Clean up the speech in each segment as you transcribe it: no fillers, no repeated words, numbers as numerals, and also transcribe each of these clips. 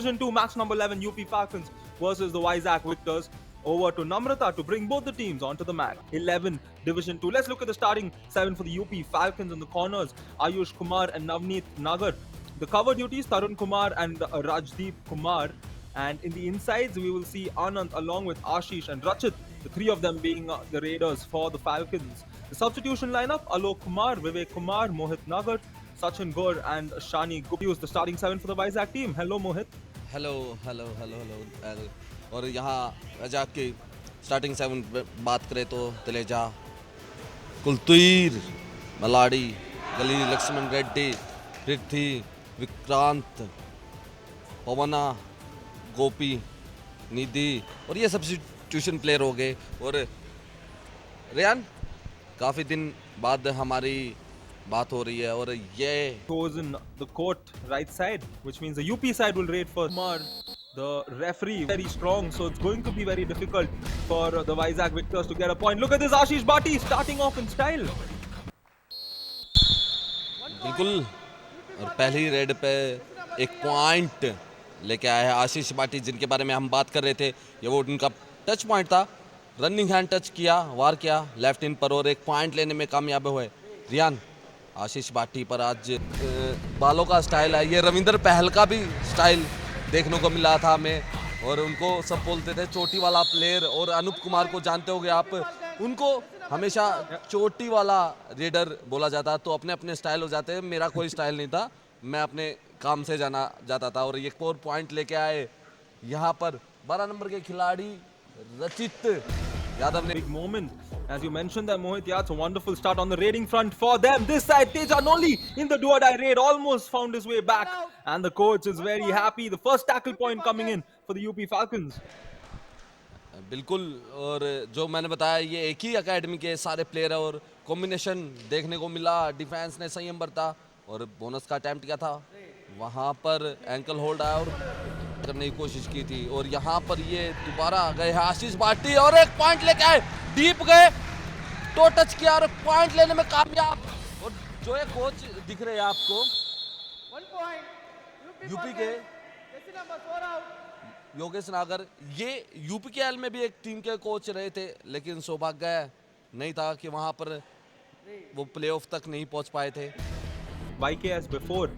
Division 2 match number 11 UP Falcons versus the Vizag Victors. Over to Namrata to bring both the teams onto the mat. 11 Division 2. Let's look at the starting 7 for the UP Falcons in the corners. Ayush Kumar and Navneet Nagar. The cover duties, Tarun Kumar and Rajdeep Kumar. And in the insides, we will see Anand along with Ashish and Rachit, the three of them being the Raiders for the Falcons. The substitution lineup, Alok Kumar, Vivek Kumar, Mohit Nagar, Sachin Gaur and Shani Gupta. The starting 7 for the Vizag team. Hello Mohit. Hello और यहाँ वैजाग की starting 7 बात करें तो तलेजा, कुलतीर, मलाड़ी, गली, लक्ष्मण रेड्डी, पृथ्वी, विक्रांत, पवना, गोपी, निधि और ये substitution player हो गए। और रेयान, काफ़ी दिन बाद हमारी बात हो रही है और ये chosen the court right side, which means the UP side will rate for Kumar, the referee, very strong, so it's going to be very difficult for the Vizag Victors to get a point. Look at this, Ashish Bhatti starting off in style. बिल्कुल, और पहली red पे एक point लेके आया है आशीष भाटी, जिनके बारे में हम बात कर रहे थे। ये वो उनका टच पॉइंट था, रनिंग हैंड टच किया, वार किया लेफ्ट इन पर और एक पॉइंट लेने में कामयाब हुए। रियान, आशीष भाटी पर आज बालों का स्टाइल है, ये रविंदर पहल का भी स्टाइल देखने को मिला था हमें, और उनको सब बोलते थे चोटी वाला प्लेयर। और अनूप कुमार को जानते होंगे आप, उनको हमेशा चोटी वाला रेडर बोला जाता, तो अपने अपने स्टाइल हो जाते हैं। मेरा कोई स्टाइल नहीं था, मैं अपने काम से जाना जाता था। और एक और पॉइंट लेके आए यहाँ पर 12 नंबर के खिलाड़ी रचित यादव ने। Big moment, as you mentioned that Mohit, yeah, it's a wonderful start on the raiding front for them. This side, Teja Noli in the do-or-die raid almost found his way back, and the coach is very happy. The first tackle point coming in for the UP Falcons. बिल्कुल, और जो मैंने बताया ये एक ही academy के सारे player है और कॉम्बिनेशन देखने को मिला। डिफेंस ने संयम बरता और बोनस का अटेम्प्ट किया था, वहाँ पर एंकल होल्ड आया और करने की कोशिश की थी। और यहाँ पर ये दोबारा गए हैं आशीष भाटी और एक पॉइंट लेके आए, डीप गए, टो टच किया और पॉइंट लेने में कामयाब। और जो ये कोच दिख रहे हैं आपको यूपी के, योगेश नागर, ये यूपी के एल में भी एक टीम के कोच रहे थे, लेकिन सौभाग्य नहीं था कि वहां पर वो प्लेऑफ तक नहीं पहुंच पाए थे। YKS before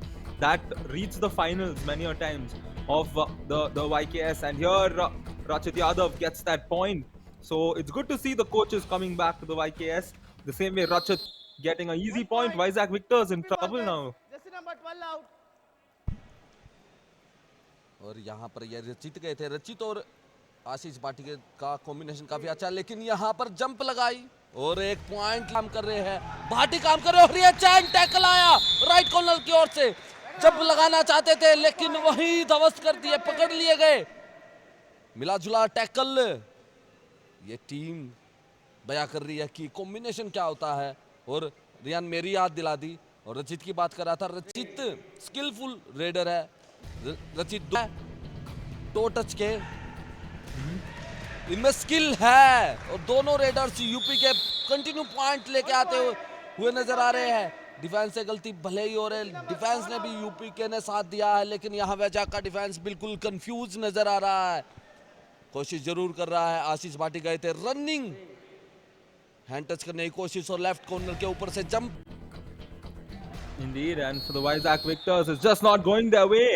that reached the finals many a times of the YKS, and here Rachit Yadav gets that point. So it's good to see the coaches coming back to the YKS. The same way Rachit getting an easy point. Vizag Victors in trouble now. और यहाँ पर ये रचित गए थे, रचित और आशीष भाटी का कॉम्बिनेशन काफी अच्छा, लेकिन यहाँ पर जंप लगाई और एक पॉइंट काम कर रहे हैं, भाटी काम कर रहे हैं और ये चैन टैकल आया राइट कॉर्नर की ओर से। जंप लगाना चाहते थे लेकिन वही ध्वस्त कर दिए, पकड़ लिए गए। मिला जुला टैकल, ये टीम बयां कर रही है कि कॉम्बिनेशन क्या होता है। और रियान मेरी याद दिला दी, और रचित की बात कर रहा था, रचित स्किलफुल रेडर है। रचित टो टच के इनमें स्किल है, और दोनों रेडर्स यूपी के कंटिन्यू पॉइंट लेके आते हुए नजर आ रहे हैं। डिफेंस से गलती भले ही हो रहे, डिफेंस ने भी यूपी के ने साथ दिया है, लेकिन यहाँ वैजाग का डिफेंस बिल्कुल कंफ्यूज नजर आ रहा है। कोशिश जरूर कर रहा है, आशीष भाटी गए थे, रनिंग हैंड टच करने की कोशिश और लेफ्ट कॉर्नर के ऊपर से jump. Indeed, and for the Vizag Victors, it's just not going their way.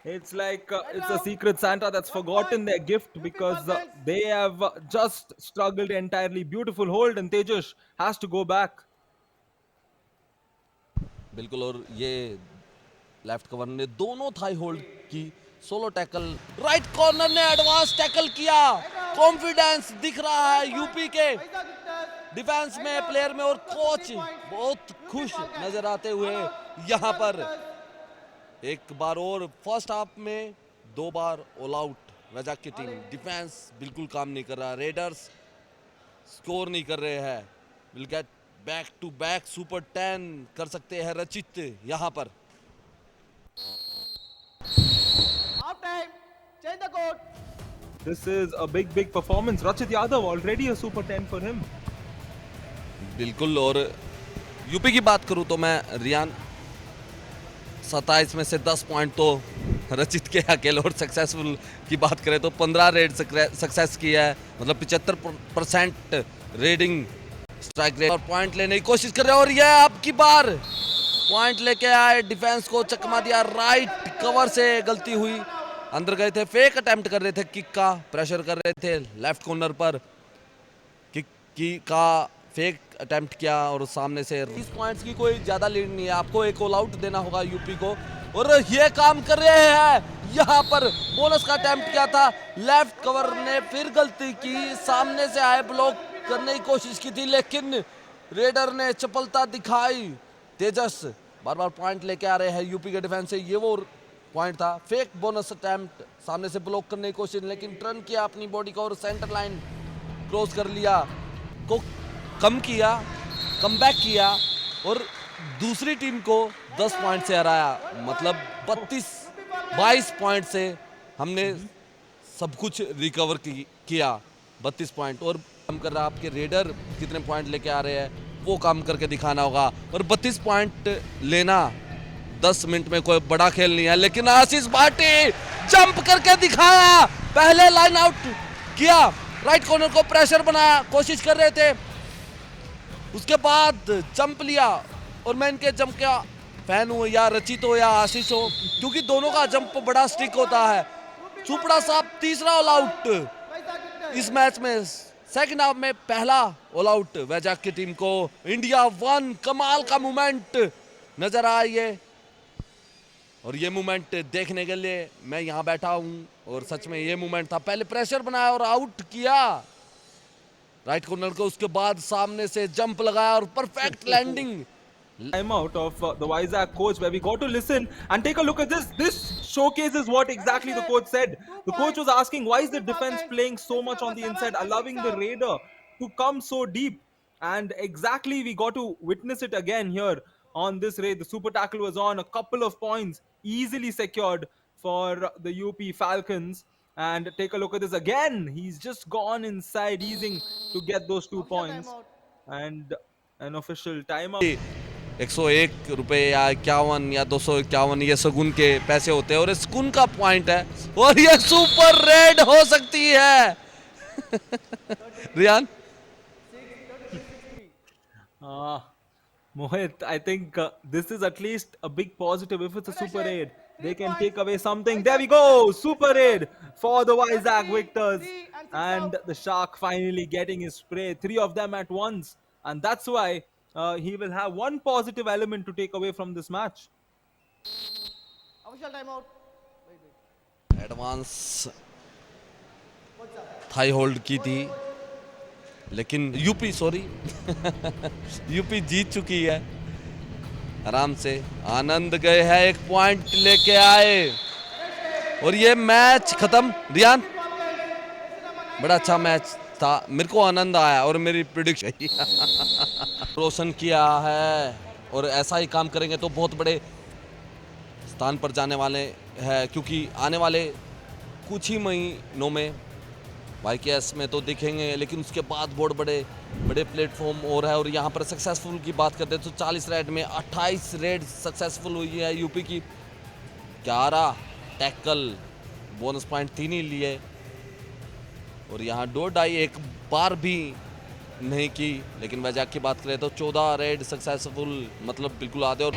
It's like it's a secret Santa that's forgotten their gift, because they have just struggled entirely. Beautiful hold, and Tejas has to go back. बिल्कुल, और ये left cover ने दोनों Thai hold की, solo tackle, right corner ने advance tackle किया। Confidence दिख रहा है यूपी के डिफेंस में, प्लेयर में, और कोच बहुत खुश नजर आते हुए यहाँ पर। एक बार और फर्स्ट हाफ में 2 बार ऑल आउट वैजाग की टीम। डिफेंस बिल्कुल काम नहीं कर रहा, रेडर्स स्कोर नहीं कर रहे हैं। Will get back to back super 10 कर सकते हैं रचित यहाँ पर। This is a big performance. Rachit Yadav already a super 10 for him. बिल्कुल, और यूपी की बात करूं तो मैं रियान 27 में से 10 पॉइंट तो रचित के अकेले और सक्सेसफुल की बात करें तो 15 रेड सक्सेस किया है, मतलब 75% रेडिंग स्ट्राइक रेट, और पॉइंट लेने की कोशिश कर रहे हैं और यह अब की बार पॉइंट लेके आए। डिफेंस को चकमा दिया, राइट कवर से गलती हुई, अंदर गए थे, फेक अटेम्प्ट कर रहे थे, किक का प्रेशर कर रहे थे लेफ्ट कॉर्नर पर, किक का फेक अटेम्प्ट किया और सामने से 30 पॉइंट्स की कोई ज्यादा लीड नहीं है, आपको एक ऑल आउट देना होगा यूपी को, और ये काम कर रहे हैं। यहाँ पर बोनस का अटेम्प्ट किया था, लेफ्ट कवर ने फिर गलती की, सामने से आए ब्लॉक करने की कोशिश की थी, लेकिन रेडर ने चपलता दिखाई। तेजस बार बार पॉइंट लेके आ रहे हैं यूपी के डिफेंस से, ये वो पॉइंट था, फेक बोनस अटेम्प्ट, सामने से ब्लॉक करने की कोशिश, लेकिन टर्न किया अपनी बॉडी को और सेंटर लाइन क्रॉस कर लिया, को कम किया, कमबैक किया और दूसरी टीम को 10 पॉइंट से हराया। मतलब 22 पॉइंट से हमने सब कुछ रिकवर किया, 32 पॉइंट। और काम कर रहा, आपके रेडर कितने पॉइंट लेके आ रहे हैं वो काम करके दिखाना होगा, और 32 पॉइंट लेना 10 मिनट में कोई बड़ा खेल नहीं है। लेकिन आशीष भाटी जंप करके दिखाया, पहले लाइन आउट किया, राइट कॉर्नर को प्रेशर बनाया, कोशिश कर रहे थे, उसके बाद जंप लिया। और मैं इनके जंप का फैन हूं, या रचित हो या आशीष हो, क्योंकि दोनों का जंप बड़ा स्टिक होता है। चुपड़ा साहब तीसरा ऑल आउट इस मैच में, सेकंड हाफ में पहला ऑल आउट वैजाग की टीम को। इंडिया 1, कमाल का मूवमेंट नजर आया ये, और ये मूवमेंट देखने के लिए मैं यहाँ बैठा हूँ, और सच में ये मूवमेंट था। पहले प्रेशर बनाया और आउट किया राइट कॉर्नर को, उसके बाद सामने से जंप लगाया और perfect landing. Timeout of the Vizag coach, where we got to listen and take a look at this. This showcases what exactly the coach said. The coach was asking, why is the defense playing so much on the inside, allowing the Raider to come so deep? And exactly we got to witness it again here on this raid. The super tackle was on, a couple of points easily secured for the UP Falcons. And take a look at this again. He's just gone inside, easing to get those 2 points. And an official timeout. 101 रुपए या 51 या 251 ये सगुन के पैसे होते हैं, और सगुन का पॉइंट है, और ये सुपर रेड हो सकती है। Riyan, Mohit, I think this is at least a big positive. If it's a super raid, they can take away something. There we go, super raid for the Vizag Victors, and the Shark finally getting his spray, 3 of them at once, and that's why he will have one positive element to take away from this match. Official timeout. Advance thigh hold की थी, लेकिन UP UP जीत चुकी है आराम से। आनंद गए हैं, 1 point लेके आए और ये मैच खत्म। रियान, बड़ा अच्छा मैच था, मेरे को आनंद आया और मेरी प्रेडिक्शन रोशन किया है, और ऐसा ही काम करेंगे तो बहुत बड़े स्थान पर जाने वाले हैं, क्योंकि आने वाले कुछ ही महीनों में YKS में तो दिखेंगे, लेकिन उसके बाद बहुत बड़े प्लेटफॉर्म और है। और यहाँ पर सक्सेसफुल की बात करते हैं तो 40 रेड में 28 रेड सक्सेसफुल हुई है यूपी की, 11 टैकल, बोनस पॉइंट 3 ही लिए, और यहाँ 2-2 एक बार भी नहीं की। लेकिन वैजाग की बात करें तो 14 रेड सक्सेसफुल, मतलब बिल्कुल आधे। और